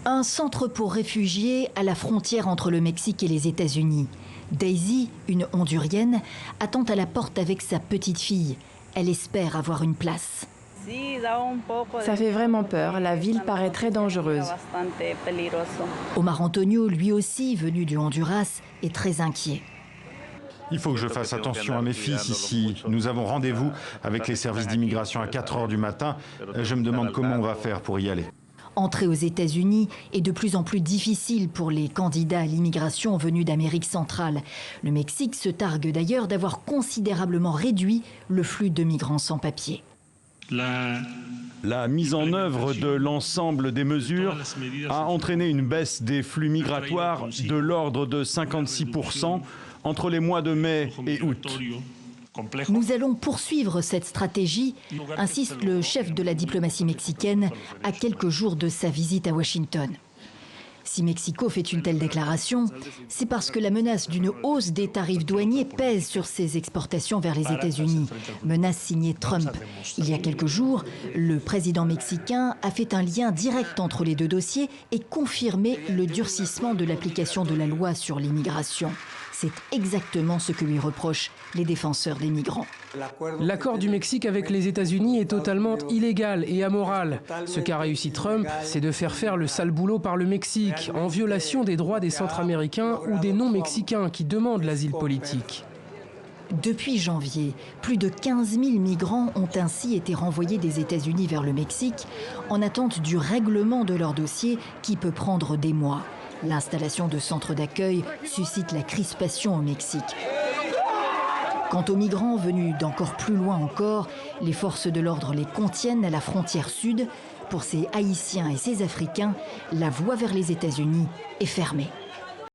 Un centre pour réfugiés à la frontière entre le Mexique et les États-Unis. Daisy, une Hondurienne, attend à la porte avec sa petite fille. Elle espère avoir une place. Ça fait vraiment peur, la ville paraît très dangereuse. Omar Antonio, lui aussi, venu du Honduras, est très inquiet. Il faut que je fasse attention à mes fils ici. Nous avons rendez-vous avec les services d'immigration à 4 heures du matin. Je me demande comment on va faire pour y aller. Entrer aux États-Unis est de plus en plus difficile pour les candidats à l'immigration venus d'Amérique centrale. Le Mexique se targue d'ailleurs d'avoir considérablement réduit le flux de migrants sans papier. La mise en œuvre de l'ensemble des mesures a entraîné une baisse des flux migratoires de l'ordre de 56% entre les mois de mai et août. Nous allons poursuivre cette stratégie, insiste le chef de la diplomatie mexicaine à quelques jours de sa visite à Washington. Si Mexico fait une telle déclaration, c'est parce que la menace d'une hausse des tarifs douaniers pèse sur ses exportations vers les États-Unis. Menace signée Trump. Il y a quelques jours, le président mexicain a fait un lien direct entre les deux dossiers et confirmé le durcissement de l'application de la loi sur l'immigration. C'est exactement ce que lui reprochent les défenseurs des migrants. L'accord du Mexique avec les États-Unis est totalement illégal et amoral. Ce qu'a réussi Trump, c'est de faire le sale boulot par le Mexique, en violation des droits des Centra-Américains ou des non-Mexicains qui demandent l'asile politique. Depuis janvier, plus de 15 000 migrants ont ainsi été renvoyés des États-Unis vers le Mexique en attente du règlement de leur dossier qui peut prendre des mois. L'installation de centres d'accueil suscite la crispation au Mexique. Quant aux migrants venus d'encore plus loin encore, les forces de l'ordre les contiennent à la frontière sud. Pour ces Haïtiens et ces Africains, la voie vers les États-Unis est fermée.